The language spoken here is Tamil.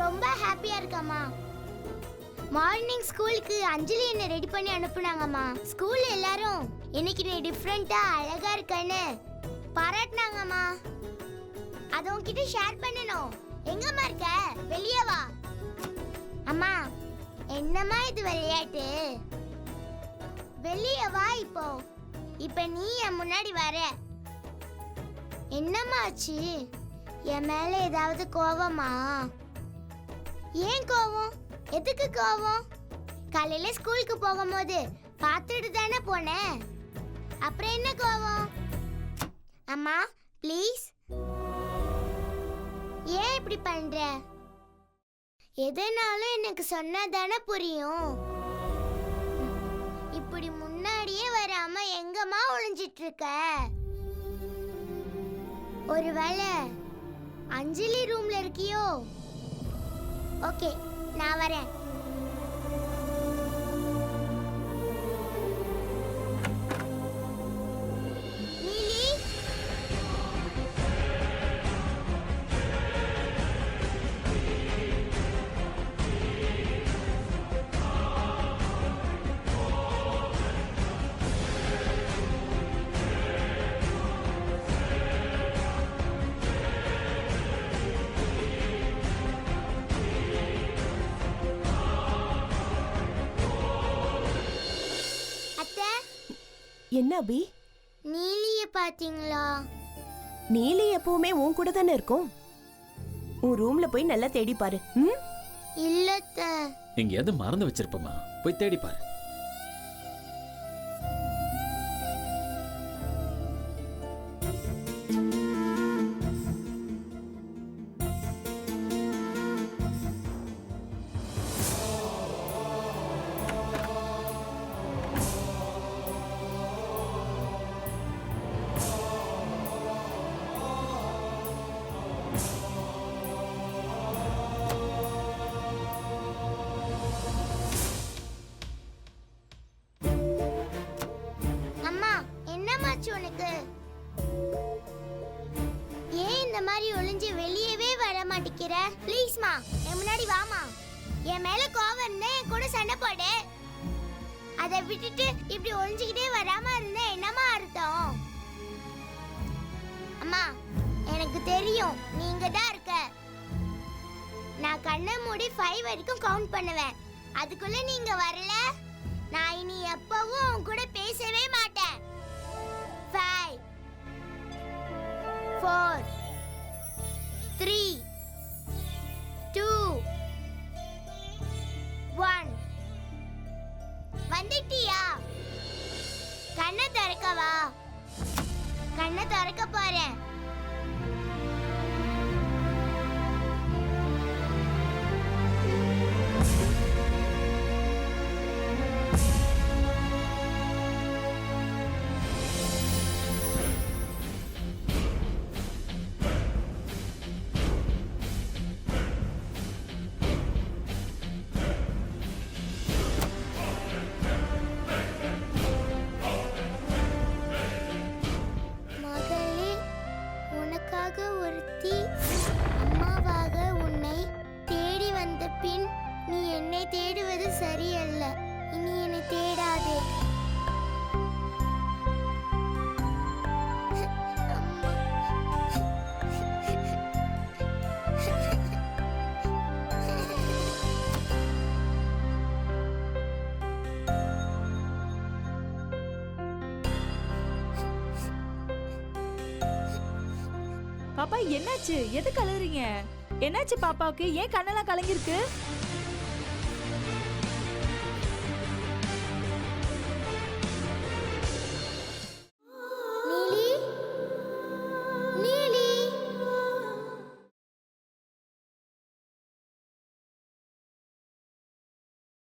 ரொம்ப ஹாப்பியா இருக்கேம்மா. மார்னிங் ஸ்கூலுக்கு அஞ்சலி என்ன ரெடி பண்ணி அனுப்புனாங்கம்மா. ஸ்கூல்ல எல்லாரும் இன்னைக்கு நீ டிஃப்ரெண்டா அழகா இருக்கன்னு பாராட்டினாங்கம்மா. அத உன்கிட்ட ஷேர் பண்ணணும். எங்கம்மா இருக்க? வெளியே வா. அம்மா, என்னம்மா இது விளையாட்டு? வெளியே வா. இப்ப நீ என் முன்னாடி வர. என்னம்மா ஆச்சு? என் மேல ஏதாவது கோவமா? ஏன் கோவம்? எதுக்கு கோவம்? காலையில ஸ்கூலுக்கு போகும்போது பார்த்துட்டு தானே போனேன். அப்புறம் என்ன கோவம்? அம்மா ப்ளீஸ், ஏன் இப்படி பண்ற? எதனாலும் எனக்கு சொன்னா தானே புரியும். இப்படி முன்னாடியே வராம எங்கம்மா ஒளிஞ்சிட்டு இருக்க? ஒருவேளை அஞ்சலி ரூம்ல இருக்கியோ? ஓகே, நான் வரேன். நீலி, என்ன அபி? நீலிய பாத்தீங்களா? நீலி எப்பவுமே உன் கூட தானே இருக்கும். உன் ரூம்ல போய் நல்லா தேடி பாரு. இல்லத்த, எங்கேயாவது மறந்து வச்சிருப்பமா, போய் தேடி பாரு. உனக்கு ஏன் இந்த மாதிரி ஒளிஞ்சு வெளியவே வர மாட்டேங்கிற? ப்ளீஸ்மா, என் முன்னாடி வாமா. என் மேல கோவம் இருந்தா என் கூட சண்டை போடு. அதை விட்டுட்டு இப்படி ஒளிஞ்சுக்கிட்டே வராம இருந்தா என்னமா அர்த்தம்? அம்மா, எனக்கு தெரியும் நீங்க தான் இருக்க. நான் கண்ணை மூடி 5 வரைக்கும் கவுண்ட் பண்ணுவேன். அதுக்குள்ள நீங்க வரல, நான் இனி எப்பவும் உன் கூட பேசவே மாட்டேன். 5 4 3 2 1. வந்துட்டியா? கண்ணை திறக்கவா? கண்ணை திறக்க போறேன். ஒருத்தி அம்மாவாக உன்னை தேடி வந்த பின் நீ என்னை தேடுவது சரியல்ல. இனி என்னை தேடாதே. பாப்பா, என்னாச்சு? எது கலறீங்க? என்னாச்சு பாப்பாவுக்கு? ஏன் கண்ணெல்லாம் கலங்கிருக்கு?